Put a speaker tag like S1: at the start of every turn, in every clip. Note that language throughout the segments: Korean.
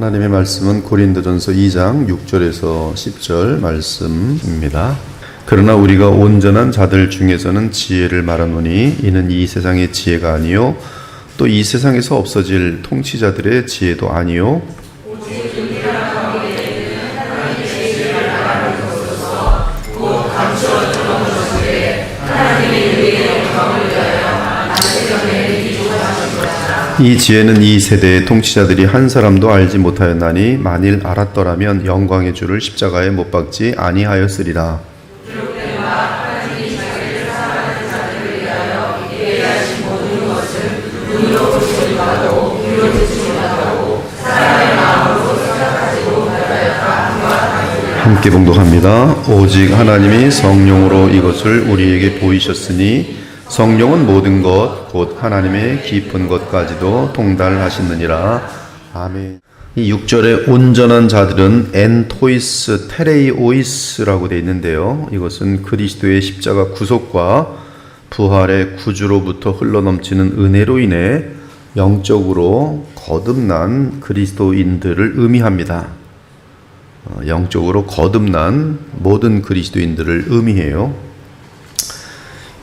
S1: 하나님의 말씀은 고린도전서 2장 6절에서 10절 말씀입니다. 그러나 우리가 온전한 자들 중에서는 지혜를 말하노니 이는 이 세상의 지혜가 아니요 또 이 세상에서 없어질 통치자들의 지혜도 아니요 이 지혜는 이 세대의 통치자들이 한 사람도 알지 못하였나니 만일 알았더라면 영광의 주를 십자가에 못 박지 아니하였으리라. 함께 봉독합니다. 오직 하나님이 성령으로 이것을 우리에게 보이셨으니 성령은 모든 것 곧 하나님의 깊은 것까지도 통달하시느니라. 아멘. 이 6절에 온전한 자들은 엔토이스 테레이오이스라고 되어 있는데요. 이것은 그리스도의 십자가 구속과 부활의 구주로부터 흘러넘치는 은혜로 인해 영적으로 거듭난 그리스도인들을 의미합니다. 영적으로 거듭난 모든 그리스도인들을 의미해요.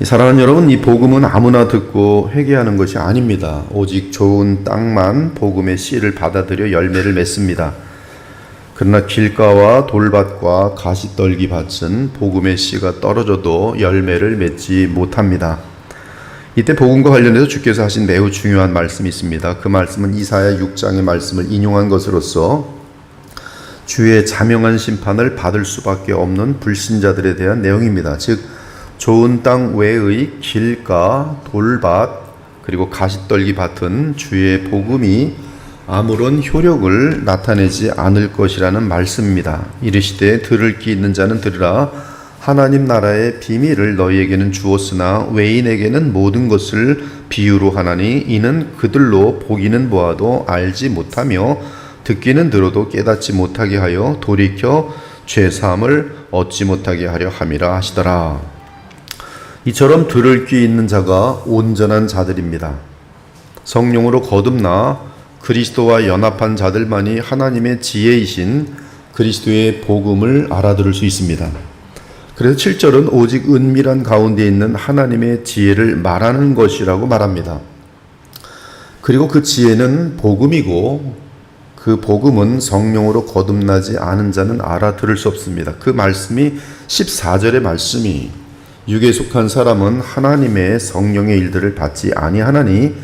S1: 사랑하는 여러분, 이 복음은 아무나 듣고 회개하는 것이 아닙니다. 오직 좋은 땅만 복음의 씨를 받아들여 열매를 맺습니다. 그러나 길가와 돌밭과 가시떨기 밭은 복음의 씨가 떨어져도 열매를 맺지 못합니다. 이때 복음과 관련해서 주께서 하신 매우 중요한 말씀이 있습니다. 그 말씀은 이사야 6장의 말씀을 인용한 것으로서 주의 자명한 심판을 받을 수밖에 없는 불신자들에 대한 내용입니다. 즉 좋은 땅 외의 길가, 돌밭, 그리고 가시떨기 밭은 주의 복음이 아무런 효력을 나타내지 않을 것이라는 말씀입니다. 이르시되 들을 귀 있는 자는 들으라. 하나님 나라의 비밀을 너희에게는 주었으나 외인에게는 모든 것을 비유로 하나니 이는 그들로 보기는 보아도 알지 못하며 듣기는 들어도 깨닫지 못하게 하여 돌이켜 죄사함을 얻지 못하게 하려 함이라 하시더라. 이처럼 들을 귀 있는 자가 온전한 자들입니다. 성령으로 거듭나 그리스도와 연합한 자들만이 하나님의 지혜이신 그리스도의 복음을 알아들을 수 있습니다. 그래서 7절은 오직 은밀한 가운데 있는 하나님의 지혜를 말하는 것이라고 말합니다. 그리고 그 지혜는 복음이고 그 복음은 성령으로 거듭나지 않은 자는 알아들을 수 없습니다. 그 말씀이 14절의 말씀이 육에 속한 사람은 하나님의 성령의 일들을 받지 아니하나니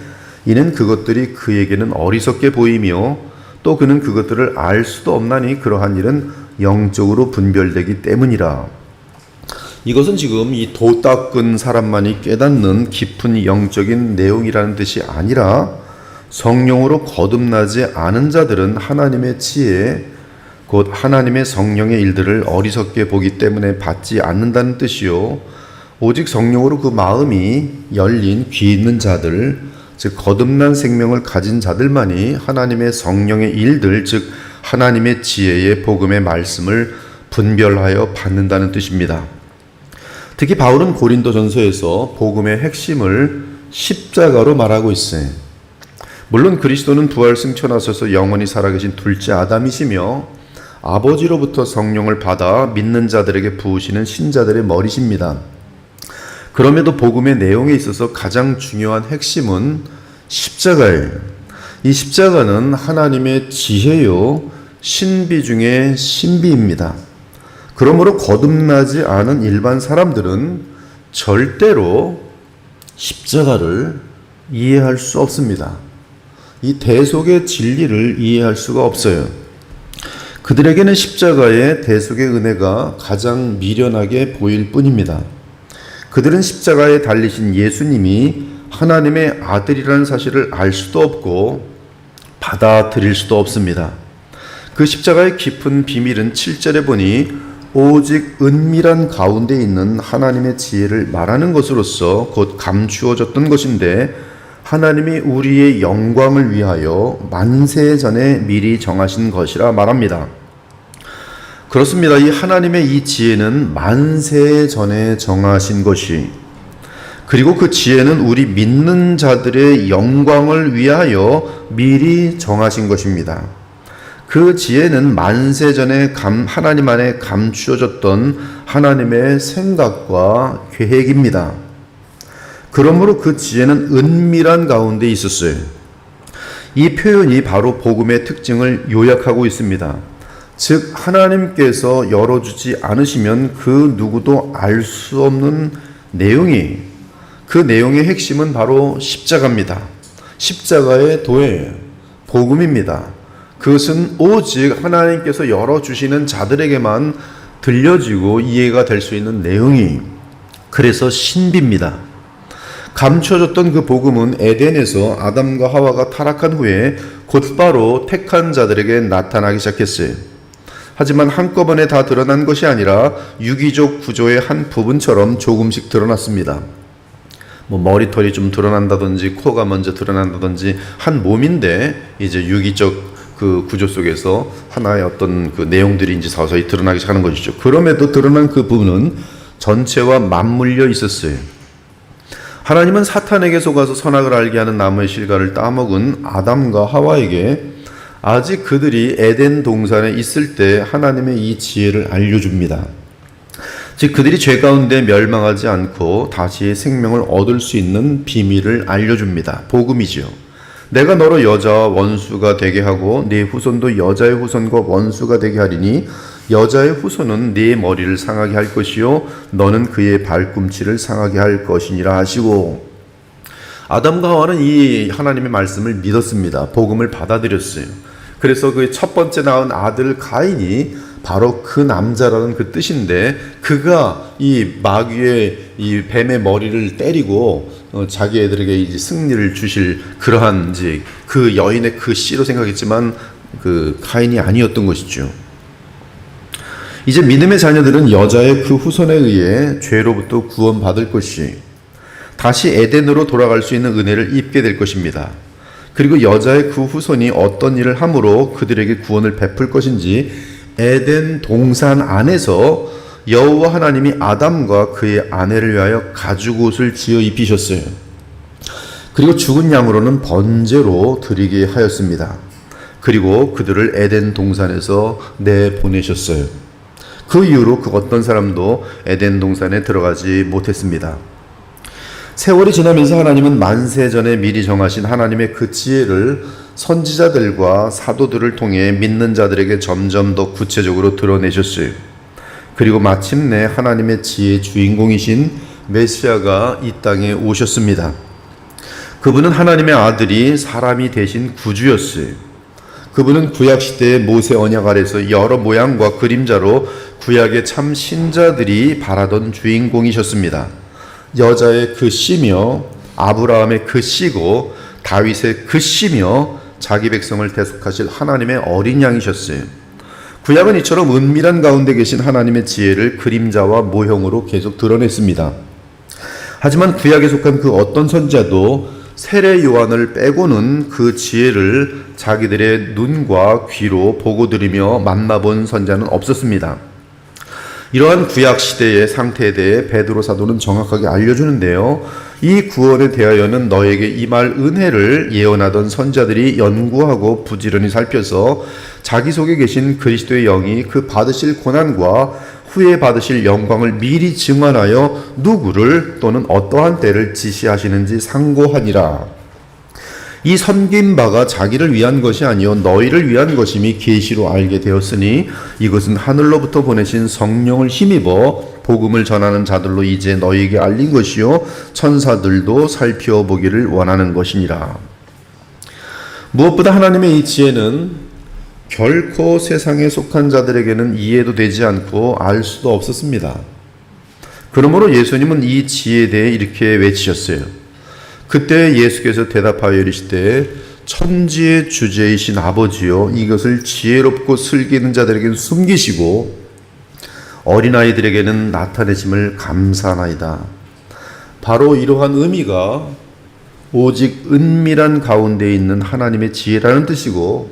S1: 이는 그것들이 그에게는 어리석게 보이며 또 그는 그것들을 알 수도 없나니 그러한 일은 영적으로 분별되기 때문이라. 이것은 지금 이 도 닦은 사람만이 깨닫는 깊은 영적인 내용이라는 뜻이 아니라 성령으로 거듭나지 않은 자들은 하나님의 지혜 곧 하나님의 성령의 일들을 어리석게 보기 때문에 받지 않는다는 뜻이요 오직 성령으로 그 마음이 열린 귀 있는 자들, 즉 거듭난 생명을 가진 자들만이 하나님의 성령의 일들, 즉 하나님의 지혜의 복음의 말씀을 분별하여 받는다는 뜻입니다. 특히 바울은 고린도전서에서 복음의 핵심을 십자가로 말하고 있어요. 물론 그리스도는 부활 승천하셔서 영원히 살아계신 둘째 아담이시며 아버지로부터 성령을 받아 믿는 자들에게 부으시는 신자들의 머리십니다. 그럼에도 복음의 내용에 있어서 가장 중요한 핵심은 십자가예요. 이 십자가는 하나님의 지혜요 신비 중에 신비입니다. 그러므로 거듭나지 않은 일반 사람들은 절대로 십자가를 이해할 수 없습니다. 이 대속의 진리를 이해할 수가 없어요. 그들에게는 십자가의 대속의 은혜가 가장 미련하게 보일 뿐입니다. 그들은 십자가에 달리신 예수님이 하나님의 아들이라는 사실을 알 수도 없고 받아들일 수도 없습니다. 그 십자가의 깊은 비밀은 7절에 보니 오직 은밀한 가운데 있는 하나님의 지혜를 말하는 것으로서 곧 감추어졌던 것인데 하나님이 우리의 영광을 위하여 만세 전에 미리 정하신 것이라 말합니다. 그렇습니다. 이 하나님의 이 지혜는 만세 전에 정하신 것이 그리고 그 지혜는 우리 믿는 자들의 영광을 위하여 미리 정하신 것입니다. 그 지혜는 만세전에 하나님 안에 감추어졌던 하나님의 생각과 계획입니다. 그러므로 그 지혜는 은밀한 가운데 있었어요. 이 표현이 바로 복음의 특징을 요약하고 있습니다. 즉 하나님께서 열어주지 않으시면 그 누구도 알 수 없는 내용이, 그 내용의 핵심은 바로 십자가입니다. 십자가의 도예요. 복음입니다. 그것은 오직 하나님께서 열어주시는 자들에게만 들려지고 이해가 될 수 있는 내용이, 그래서 신비입니다. 감춰졌던 그 복음은 에덴에서 아담과 하와가 타락한 후에 곧바로 택한 자들에게 나타나기 시작했어요. 하지만 한꺼번에 다 드러난 것이 아니라 유기적 구조의 한 부분처럼 조금씩 드러났습니다. 머리털이 좀 드러난다든지 코가 먼저 드러난다든지 한 몸인데 이제 유기적 그 구조 속에서 하나의 어떤 그 내용들이 이제 서서히 드러나기 시작하는 것이죠. 그럼에도 드러난 그 부분은 전체와 맞물려 있었어요. 하나님은 사탄에게 속아서 선악을 알게 하는 나무의 실과를 따먹은 아담과 하와에게 아직 그들이 에덴 동산에 있을 때 하나님의 이 지혜를 알려줍니다. 즉 그들이 죄 가운데 멸망하지 않고 다시 생명을 얻을 수 있는 비밀을 알려줍니다. 복음이지요. 내가 너로 여자와 원수가 되게 하고 네 후손도 여자의 후손과 원수가 되게 하리니 여자의 후손은 네 머리를 상하게 할 것이요 너는 그의 발꿈치를 상하게 할 것이니라 하시고, 아담과 하와는 이 하나님의 말씀을 믿었습니다. 복음을 받아들였어요. 그래서 그 첫 번째 낳은 아들 가인이 바로 그 남자라는 그 뜻인데, 그가 이 마귀의 이 뱀의 머리를 때리고 자기 애들에게 이제 승리를 주실 그러한 이제 그 여인의 그 씨로 생각했지만 그 가인이 아니었던 것이죠. 이제 믿음의 자녀들은 여자의 그 후손에 의해 죄로부터 구원받을 것이, 다시 에덴으로 돌아갈 수 있는 은혜를 입게 될 것입니다. 그리고 여자의 그 후손이 어떤 일을 함으로 그들에게 구원을 베풀 것인지 에덴 동산 안에서 여호와 하나님이 아담과 그의 아내를 위하여 가죽옷을 지어 입히셨어요. 그리고 죽은 양으로는 번제로 드리게 하였습니다. 그리고 그들을 에덴 동산에서 내보내셨어요. 그 이후로 그 어떤 사람도 에덴 동산에 들어가지 못했습니다. 세월이 지나면서 하나님은 만세전에 미리 정하신 하나님의 그 지혜를 선지자들과 사도들을 통해 믿는 자들에게 점점 더 구체적으로 드러내셨어요. 그리고 마침내 하나님의 지혜의 주인공이신 메시아가 이 땅에 오셨습니다. 그분은 하나님의 아들이 사람이 되신 구주였어요. 그분은 구약시대의 모세 언약 아래서 여러 모양과 그림자로 구약의 참 신자들이 바라던 주인공이셨습니다. 여자의 그 씨며 아브라함의 그 씨고 다윗의 그 씨며 자기 백성을 대속하실 하나님의 어린 양이셨어요. 구약은 이처럼 은밀한 가운데 계신 하나님의 지혜를 그림자와 모형으로 계속 드러냈습니다. 하지만 구약에 속한 그 어떤 선지자도 세례 요한을 빼고는 그 지혜를 자기들의 눈과 귀로 보고 들으며 만나본 선지자는 없었습니다. 이러한 구약 시대의 상태에 대해 베드로 사도는 정확하게 알려주는데요. 이 구원에 대하여는 너에게 임할 은혜를 예언하던 선지자들이 연구하고 부지런히 살펴서 자기 속에 계신 그리스도의 영이 그 받으실 고난과 후에 받으실 영광을 미리 증언하여 누구를 또는 어떠한 때를 지시하시는지 상고하니라. 이 섬긴 바가 자기를 위한 것이 아니요 너희를 위한 것임이 계시로 알게 되었으니 이것은 하늘로부터 보내신 성령을 힘입어 복음을 전하는 자들로 이제 너희에게 알린 것이요 천사들도 살펴보기를 원하는 것이니라. 무엇보다 하나님의 이 지혜는 결코 세상에 속한 자들에게는 이해도 되지 않고 알 수도 없었습니다. 그러므로 예수님은 이 지혜에 대해 이렇게 외치셨어요. 그때 예수께서 대답하여 이르시되 천지의 주제이신 아버지여 이것을 지혜롭고 슬기는 자들에게는 숨기시고 어린아이들에게는 나타내심을 감사하나이다. 바로 이러한 의미가 오직 은밀한 가운데 있는 하나님의 지혜라는 뜻이고,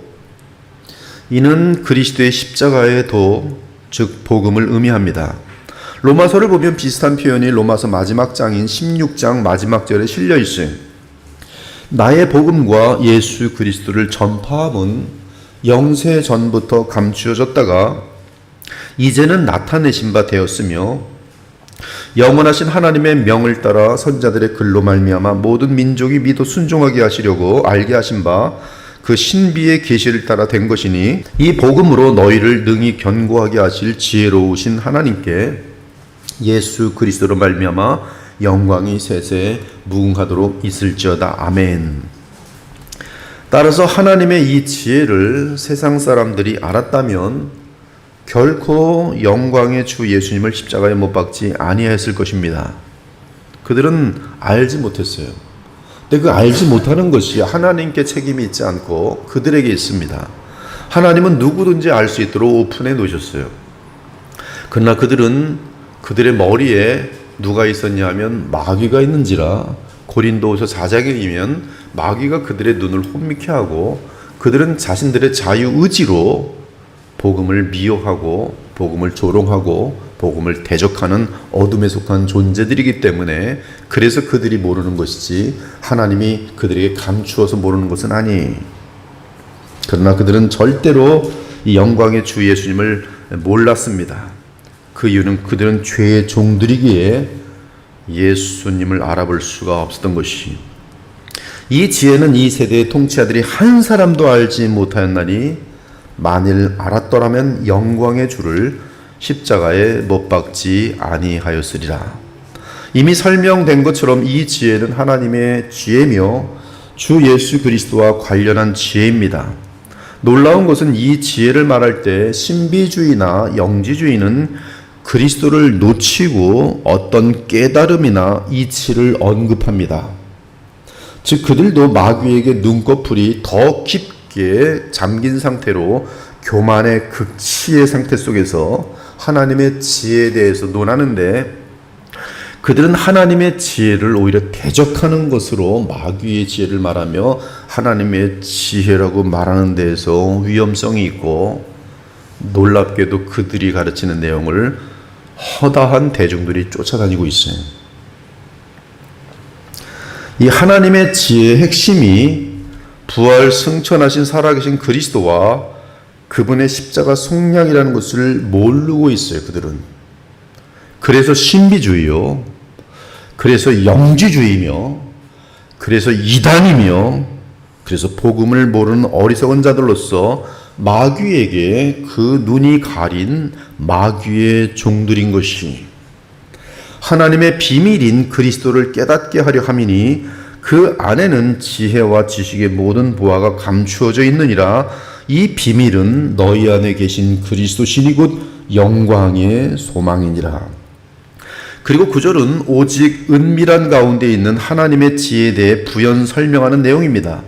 S1: 이는 그리스도의 십자가의 도, 즉 복음을 의미합니다. 로마서를 보면 비슷한 표현이 로마서 마지막 장인 16장 마지막 절에 실려 있어요. 나의 복음과 예수 그리스도를 전파함은 영세 전부터 감추어졌다가 이제는 나타내신 바 되었으며 영원하신 하나님의 명을 따라 선자들의 글로 말미암아 모든 민족이 믿어 순종하게 하시려고 알게 하신 바 그 신비의 계시를 따라 된 것이니 이 복음으로 너희를 능히 견고하게 하실 지혜로우신 하나님께 예수 그리스도로 말미암아 영광이 세세 무궁하도록 있을지어다. 아멘. 따라서 하나님의 이 지혜를 세상 사람들이 알았다면 결코 영광의 주 예수님을 십자가에 못 박지 아니하였을 것입니다. 그들은 알지 못했어요. 근데 그 알지 못하는 것이 하나님께 책임이 있지 않고 그들에게 있습니다. 하나님은 누구든지 알 수 있도록 오픈해 놓으셨어요. 그러나 그들은 그들의 머리에 누가 있었냐 하면 마귀가 있는지라 고린도후서 4장이면 마귀가 그들의 눈을 혼미케 하고 그들은 자신들의 자유의지로 복음을 미워하고 복음을 조롱하고 복음을 대적하는 어둠에 속한 존재들이기 때문에 그래서 그들이 모르는 것이지 하나님이 그들에게 감추어서 모르는 것은 아니. 그러나 그들은 절대로 이 영광의 주 예수님을 몰랐습니다. 그 이유는 그들은 죄의 종들이기에 예수님을 알아볼 수가 없었던 것이. 이 지혜는 이 세대의 통치자들이 한 사람도 알지 못하였나니 만일 알았더라면 영광의 주를 십자가에 못 박지 아니하였으리라. 이미 설명된 것처럼 이 지혜는 하나님의 지혜며 주 예수 그리스도와 관련한 지혜입니다. 놀라운 것은 이 지혜를 말할 때 신비주의나 영지주의는 그리스도를 놓치고 어떤 깨달음이나 이치를 언급합니다. 즉 그들도 마귀에게 눈꺼풀이 더 깊게 잠긴 상태로 교만의 극치의 상태 속에서 하나님의 지혜에 대해서 논하는데 그들은 하나님의 지혜를 오히려 대적하는 것으로 마귀의 지혜를 말하며 하나님의 지혜라고 말하는 데에서 위험성이 있고 놀랍게도 그들이 가르치는 내용을 허다한 대중들이 쫓아다니고 있어요. 이 하나님의 지혜의 핵심이 부활 승천하신 살아계신 그리스도와 그분의 십자가 속량이라는 것을 모르고 있어요. 그들은. 그래서 신비주의요, 그래서 영지주의며, 그래서 이단이며, 그래서 복음을 모르는 어리석은 자들로서 마귀에게 그 눈이 가린 마귀의 종들인 것이 하나님의 비밀인 그리스도를 깨닫게 하려 함이니 그 안에는 지혜와 지식의 모든 보화가 감추어져 있느니라. 이 비밀은 너희 안에 계신 그리스도시니 곧 영광의 소망이니라. 그리고 9절은 오직 은밀한 가운데 있는 하나님의 지혜에 대해 부연 설명하는 내용입니다.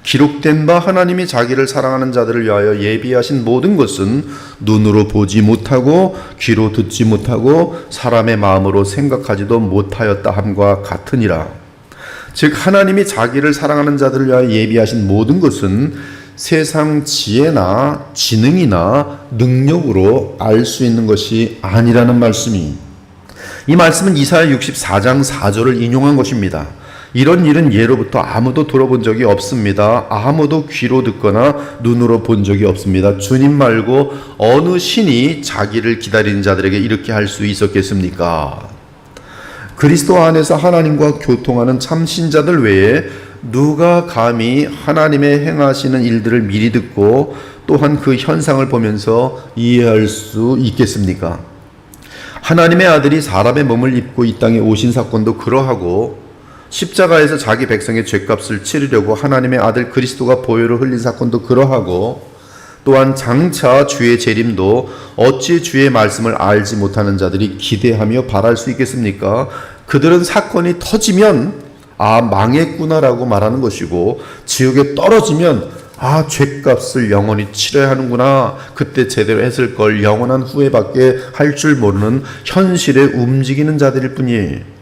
S1: 기록된 바 하나님이 자기를 사랑하는 자들을 위하여 예비하신 모든 것은 눈으로 보지 못하고 귀로 듣지 못하고 사람의 마음으로 생각하지도 못하였다 함과 같으니라. 즉 하나님이 자기를 사랑하는 자들을 위하여 예비하신 모든 것은 세상 지혜나 지능이나 능력으로 알 수 있는 것이 아니라는 말씀이, 이 말씀은 이사야 64장 4절을 인용한 것입니다. 이런 일은 예로부터 아무도 들어본 적이 없습니다. 아무도 귀로 듣거나 눈으로 본 적이 없습니다. 주님 말고 어느 신이 자기를 기다리는 자들에게 이렇게 할 수 있었겠습니까? 그리스도 안에서 하나님과 교통하는 참 신자들 외에 누가 감히 하나님의 행하시는 일들을 미리 듣고 또한 그 현상을 보면서 이해할 수 있겠습니까? 하나님의 아들이 사람의 몸을 입고 이 땅에 오신 사건도 그러하고 십자가에서 자기 백성의 죄값을 치르려고 하나님의 아들 그리스도가 보혈을 흘린 사건도 그러하고 또한 장차 주의 재림도 어찌 주의 말씀을 알지 못하는 자들이 기대하며 바랄 수 있겠습니까? 그들은 사건이 터지면 망했구나라고 말하는 것이고 지옥에 떨어지면 죄값을 영원히 치러야 하는구나, 그때 제대로 했을 걸, 영원한 후회밖에 할 줄 모르는 현실에 움직이는 자들일 뿐이에요.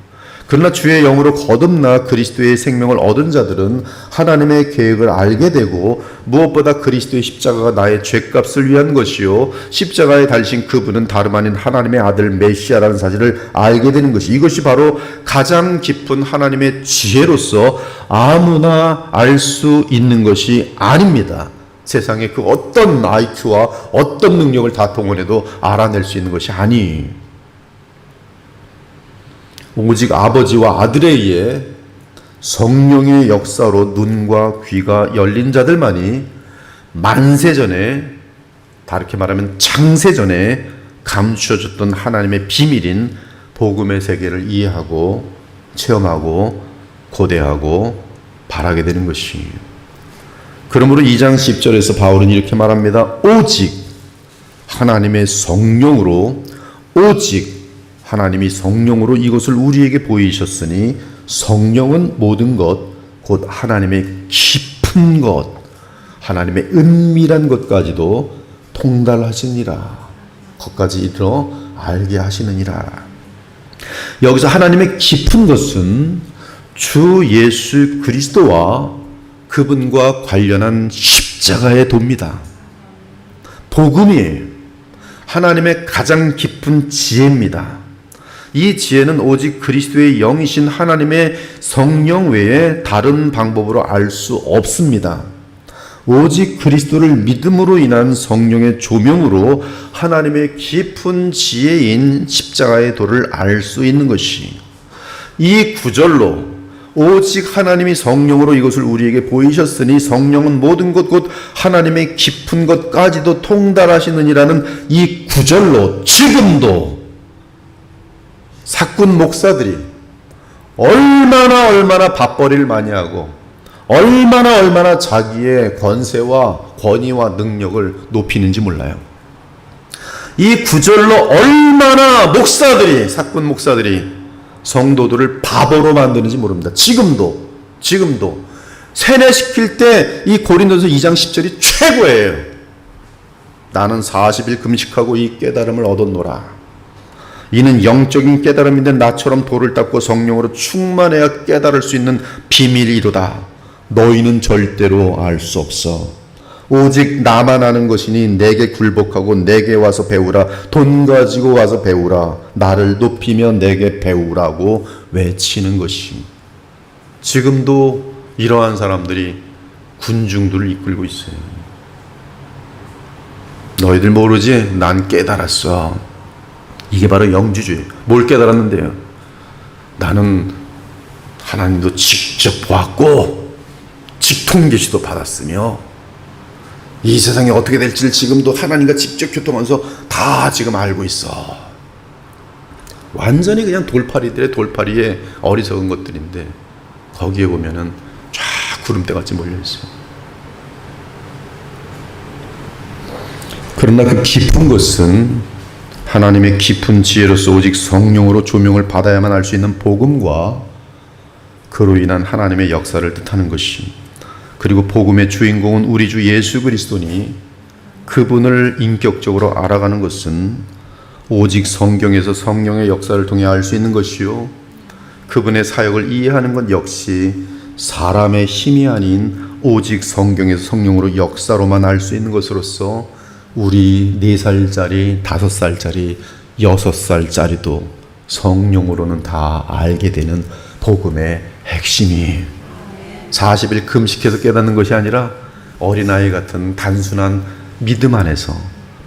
S1: 그러나 주의 영으로 거듭나 그리스도의 생명을 얻은 자들은 하나님의 계획을 알게 되고 무엇보다 그리스도의 십자가가 나의 죄값을 위한 것이요 십자가에 달리신 그분은 다름 아닌 하나님의 아들 메시아라는 사실을 알게 되는 것이, 이것이 바로 가장 깊은 하나님의 지혜로서 아무나 알 수 있는 것이 아닙니다. 세상에 그 어떤 IQ와 어떤 능력을 다 동원해도 알아낼 수 있는 것이 아니. 오직 아버지와 아들에 의해 성령의 역사로 눈과 귀가 열린 자들만이 만세전에, 다르게 말하면 창세전에 감추어졌던 하나님의 비밀인 복음의 세계를 이해하고 체험하고 고대하고 바라게 되는 것이에요. 그러므로 2장 10절에서 바울은 이렇게 말합니다. 오직 하나님의 성령으로, 오직 하나님이 성령으로 이것을 우리에게 보이셨으니 성령은 모든 것, 곧 하나님의 깊은 것, 하나님의 은밀한 것까지도 통달하시니라. 것까지 이르러 알게 하시느니라. 여기서 하나님의 깊은 것은 주 예수 그리스도와 그분과 관련한 십자가의 도입니다. 복음이에요. 하나님의 가장 깊은 지혜입니다. 이 지혜는 오직 그리스도의 영이신 하나님의 성령 외에 다른 방법으로 알 수 없습니다. 오직 그리스도를 믿음으로 인한 성령의 조명으로 하나님의 깊은 지혜인 십자가의 도를 알 수 있는 것이, 이 구절로 오직 하나님이 성령으로 이것을 우리에게 보이셨으니 성령은 모든 것 곧 하나님의 깊은 것까지도 통달하시느니라는 이 구절로 지금도 사꾼 목사들이 얼마나 밥벌이를 많이 하고 얼마나 자기의 권세와 권위와 능력을 높이는지 몰라요. 이 구절로 얼마나 목사들이, 사꾼 목사들이 성도들을 바보로 만드는지 모릅니다. 지금도 세뇌시킬 때 이 고린도서 2장 10절이 최고예요. 나는 40일 금식하고 이 깨달음을 얻었노라. 이는 영적인 깨달음인데 나처럼 돌을 닦고 성령으로 충만해야 깨달을 수 있는 비밀이로다. 너희는 절대로 알 수 없어. 오직 나만 아는 것이니 내게 굴복하고 내게 와서 배우라. 돈 가지고 와서 배우라. 나를 높이며 내게 배우라고 외치는 것이, 지금도 이러한 사람들이 군중들을 이끌고 있어요. 너희들 모르지? 난 깨달았어. 이게 바로 영주주의. 뭘 깨달았는데요? 나는 하나님도 직접 보았고 직통계시도 받았으며 이 세상이 어떻게 될지를 지금도 하나님과 직접 교통하면서 다 지금 알고 있어. 완전히 그냥 돌팔이들의 돌팔이에 어리석은 것들인데 거기에 보면은 쫙 구름대같이 몰려있어요. 그러나 그 깊은 것은 하나님의 깊은 지혜로서 오직 성령으로 조명을 받아야만 알 수 있는 복음과 그로 인한 하나님의 역사를 뜻하는 것이, 그리고 복음의 주인공은 우리 주 예수 그리스도니 그분을 인격적으로 알아가는 것은 오직 성경에서 성령의 역사를 통해 알 수 있는 것이요, 그분의 사역을 이해하는 것 역시 사람의 힘이 아닌 오직 성경에서 성령으로 역사로만 알 수 있는 것으로서 우리 4살짜리, 5살짜리, 6살짜리도 성령으로는 다 알게 되는 복음의 핵심이 40일 금식해서 깨닫는 것이 아니라 어린아이 같은 단순한 믿음 안에서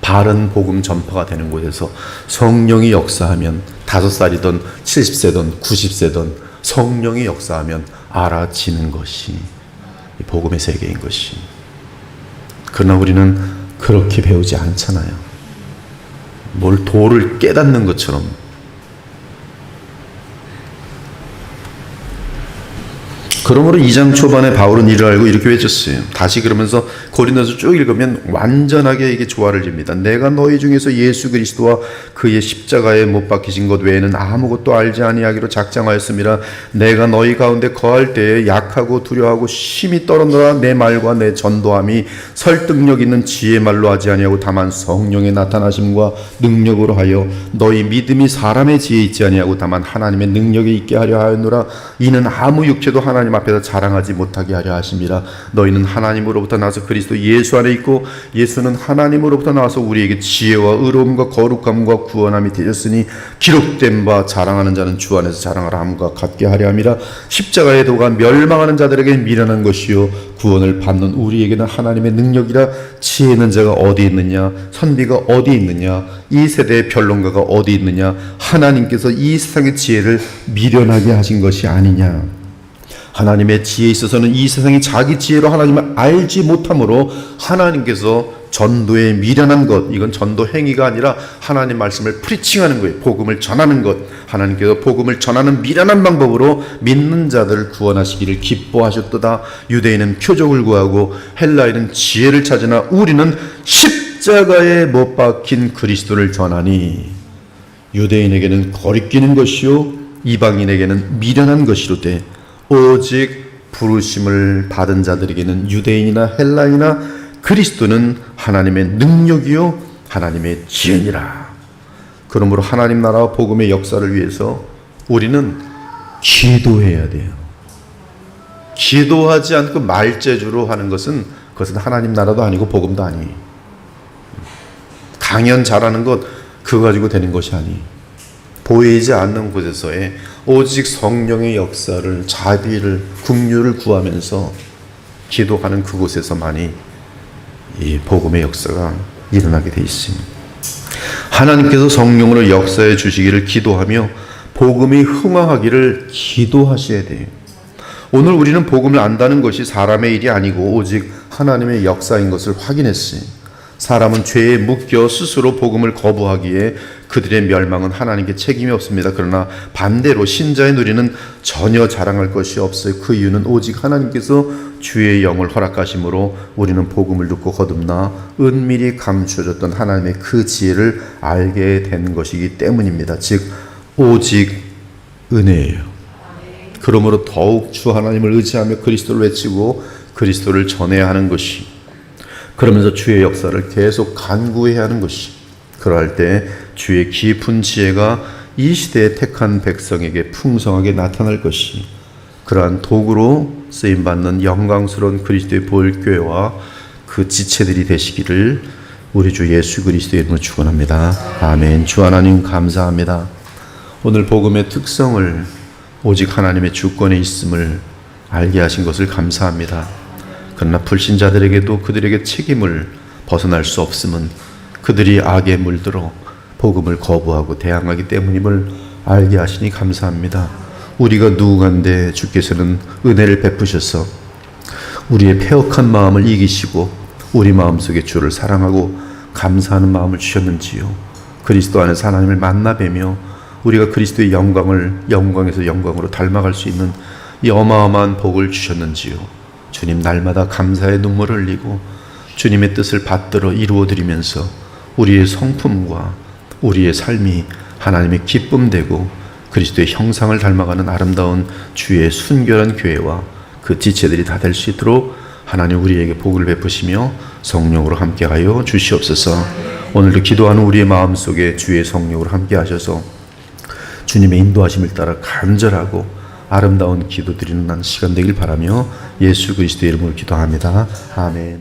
S1: 바른 복음 전파가 되는 곳에서 성령이 역사하면 5살이든 70세든 90세든 성령이 역사하면 알아지는 것이 복음의 세계인 것이. 그러나 우리는 그렇게 배우지 않잖아요. 뭘 도를 깨닫는 것처럼. 그러므로 2장 초반에 바울은 이를 알고 이렇게 외쳤어요. 다시 그러면서 고린도서 쭉 읽으면 완전하게 이게 조화를 줍니다. 내가 너희 중에서 예수 그리스도와 그의 십자가에 못 박히신 것 외에는 아무것도 알지 아니하기로 작정하였습니다. 내가 너희 가운데 거할 때에 약하고 두려워하고 심히 떨어노라. 내 말과 내 전도함이 설득력 있는 지혜 말로 하지 아니하고 다만 성령의 나타나심과 능력으로 하여 너희 믿음이 사람의 지혜에 있지 아니하고 다만 하나님의 능력에 있게 하려 하였노라. 이는 아무 육체도 하나님 앞에서 자랑하지 못하게 하려 하심이라. 너희는 하나님으로부터 나와서 그리스도 예수 안에 있고 예수는 하나님으로부터 나와서 우리에게 지혜와 의로움과 거룩함과 구원함이 되셨으니 기록된 바 자랑하는 자는 주 안에서 자랑하라 함과 같게 하려 함이라. 십자가의 도가 멸망하는 자들에게 미련한 것이요 구원을 받는 우리에게는 하나님의 능력이라. 지혜 있는 자가 어디 있느냐, 선비가 어디 있느냐, 이 세대의 변론가가 어디 있느냐. 하나님께서 이 세상의 지혜를 미련하게 하신 것이 아니냐. 하나님의 지혜에 있어서는 이 세상이 자기 지혜로 하나님을 알지 못함으로 하나님께서 전도에 미련한 것, 이건 전도 행위가 아니라 하나님 말씀을 프리칭하는 거예요. 복음을 전하는 것. 하나님께서 복음을 전하는 미련한 방법으로 믿는 자들을 구원하시기를 기뻐하셨도다. 유대인은 표적을 구하고 헬라인은 지혜를 찾으나 우리는 십자가에 못 박힌 그리스도를 전하니 유대인에게는 거리끼는 것이요 이방인에게는 미련한 것이로되 오직 부르심을 받은 자들에게는 유대인이나 헬라이나 그리스도는 하나님의 능력이요 하나님의 지혜니라. 그러므로 하나님 나라와 복음의 역사를 위해서 우리는 기도해야 돼요. 기도하지 않고 말재주로 하는 것은 그것은 하나님 나라도 아니고 복음도 아니. 강연 잘하는 것 그거 가지고 되는 것이 아니. 보이지 않는 곳에서의 오직 성령의 역사를, 자비를, 긍휼을 구하면서 기도하는 그곳에서만이 이 복음의 역사가 일어나게 돼 있습니다. 하나님께서 성령으로 역사해 주시기를 기도하며 복음이 흥황하기를 기도하셔야 돼요. 오늘 우리는 복음을 안다는 것이 사람의 일이 아니고 오직 하나님의 역사인 것을 확인했어요. 사람은 죄에 묶여 스스로 복음을 거부하기에 그들의 멸망은 하나님께 책임이 없습니다. 그러나 반대로 신자의 누리는 전혀 자랑할 것이 없어요. 그 이유는 오직 하나님께서 주의 영을 허락하심으로 우리는 복음을 듣고 거듭나 은밀히 감추어졌던 하나님의 그 지혜를 알게 된 것이기 때문입니다. 즉 오직 은혜예요. 그러므로 더욱 주 하나님을 의지하며 그리스도를 외치고 그리스도를 전해야 하는 것이, 그러면서 주의 역사를 계속 간구해야 하는 것이, 그러할 때 주의 깊은 지혜가 이 시대에 택한 백성에게 풍성하게 나타날 것이, 그러한 도구로 쓰임받는 영광스러운 그리스도의 보혈교회와 그 지체들이 되시기를 우리 주 예수 그리스도의 이름으로 축원합니다. 아멘. 주 하나님 감사합니다. 오늘 복음의 특성을 오직 하나님의 주권에 있음을 알게 하신 것을 감사합니다. 그러나 불신자들에게도 그들에게 책임을 벗어날 수 없음은 그들이 악에 물들어 복음을 거부하고 대항하기 때문임을 알게 하시니 감사합니다. 우리가 누구간데 주께서는 은혜를 베푸셔서 우리의 패역한 마음을 이기시고 우리 마음속에 주를 사랑하고 감사하는 마음을 주셨는지요. 그리스도 안에서 하나님을 만나 뵈며 우리가 그리스도의 영광을 영광에서 영광으로 닮아갈 수 있는 이 어마어마한 복을 주셨는지요. 주님, 날마다 감사의 눈물을 흘리고 주님의 뜻을 받들어 이루어드리면서 우리의 성품과 우리의 삶이 하나님의 기쁨되고 그리스도의 형상을 닮아가는 아름다운 주의 순결한 교회와 그 지체들이 다 될 수 있도록 하나님 우리에게 복을 베푸시며 성령으로 함께하여 주시옵소서. 오늘도 기도하는 우리의 마음속에 주의 성령으로 함께하셔서 주님의 인도하심을 따라 간절하고 아름다운 기도 드리는 시간 되길 바라며 예수 그리스도의 이름으로 기도합니다. 아멘.